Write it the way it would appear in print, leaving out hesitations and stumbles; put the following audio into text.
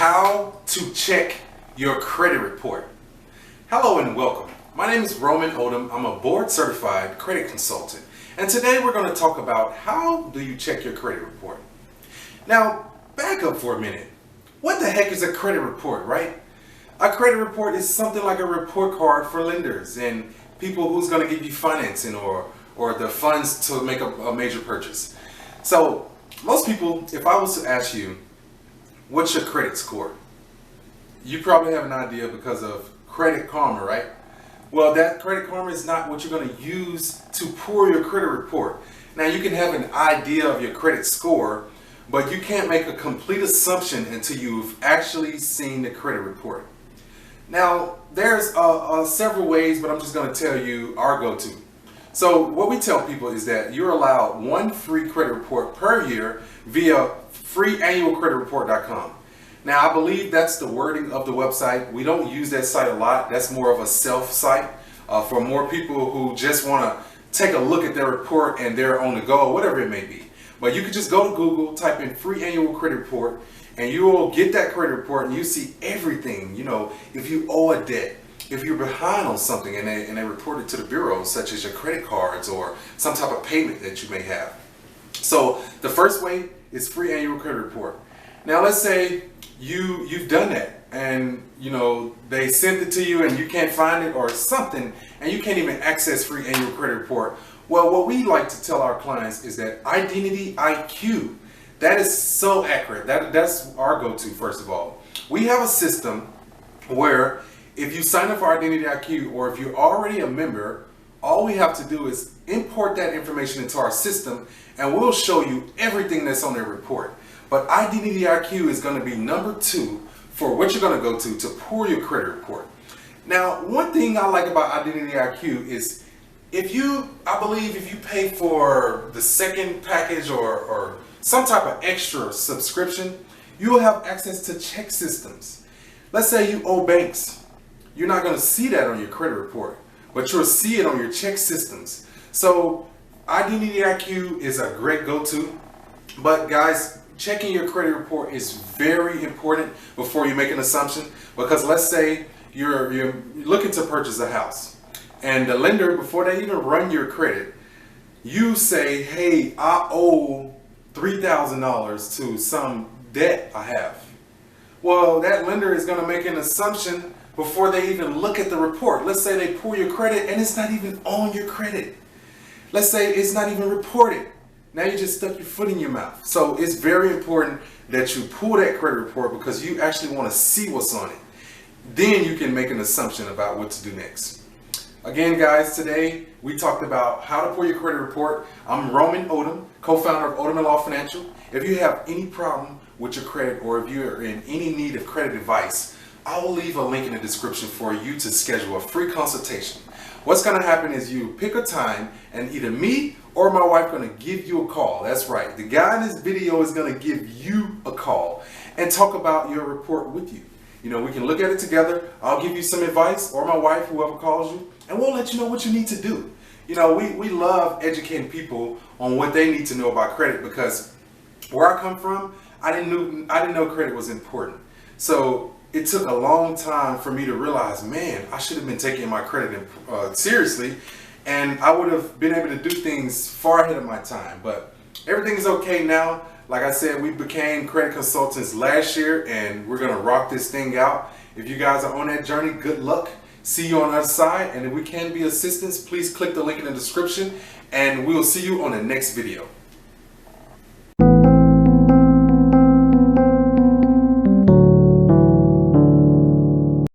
how to check your credit report. Hello and welcome. My name is Roman Odom. I'm a board certified credit consultant. And today we're going to talk about how do you check your credit report. Now, back up for a minute. What the heck is a credit report, right? A credit report is something like a report card for lenders and people who's going to give you financing or the funds to make a major purchase. So most people, if I was to ask you, what's your credit score? You probably have an idea because of Credit Karma, right? Well, that Credit Karma is not what you're going to use to pour your credit report. Now, you can have an idea of your credit score, but you can't make a complete assumption until you've actually seen the credit report. Now, there's several ways, but I'm just going to tell you our go-to. So what we tell people is that you're allowed one free credit report per year via freeannualcreditreport.com. Now, I believe that's the wording of the website. We don't use that site a lot. That's more of a self site for more people who just want to take a look at their report and they're on the go, whatever it may be. But you can just go to Google, type in free annual credit report, and you will get that credit report and you see everything. You know, if you owe a debt, if you're behind on something and they report it to the bureau, such as your credit cards or some type of payment that you may have. So the first way is free annual credit report. Now let's say you've done that and you know they sent it to you and you can't find it or something and you can't even access free annual credit report. Well, what we like to tell our clients is that Identity IQ, that is so accurate. That's our go-to. First of all, we have a system where if you sign up for Identity IQ or if you're already a member, all we have to do is import that information into our system and we'll show you everything that's on their report. But Identity IQ is going to be number 2 for what you're going to go to pour your credit report. Now, one thing I like about Identity IQ is I believe if you pay for the second package or some type of extra subscription, you will have access to check systems. Let's say you owe banks. You're not going to see that on your credit report, but you'll see it on your check systems. So Identity IQ is a great go-to, but guys, checking your credit report is very important before you make an assumption, because let's say you're looking to purchase a house and the lender, before they even run your credit, you say, hey, I owe $3,000 to some debt I have. Well, that lender is going to make an assumption before they even look at the report. Let's say they pull your credit and it's not even on your credit. Let's say it's not even reported. Now you just stuck your foot in your mouth. So it's very important that you pull that credit report because you actually want to see what's on it. Then you can make an assumption about what to do next. Again, guys, today we talked about how to pull your credit report. I'm Roman Odom, co-founder of Odom & Law Financial. If you have any problem with your credit or if you're in any need of credit advice, I will leave a link in the description for you to schedule a free consultation. What's going to happen is you pick a time and either me or my wife going to give you a call. That's right. The guy in this video is going to give you a call and talk about your report with you. You know, we can look at it together. I'll give you some advice, or my wife, whoever calls you, and we'll let you know what you need to do. You know, we love educating people on what they need to know about credit, because where I come from, I didn't know credit was important. So it took a long time for me to realize, man, I should have been taking my credit seriously, and I would have been able to do things far ahead of my time. But everything is okay now. Like I said, we became credit consultants last year, and we're going to rock this thing out. If you guys are on that journey, good luck. See you on the other side. And if we can be assistance, please click the link in the description, and we will see you on the next video.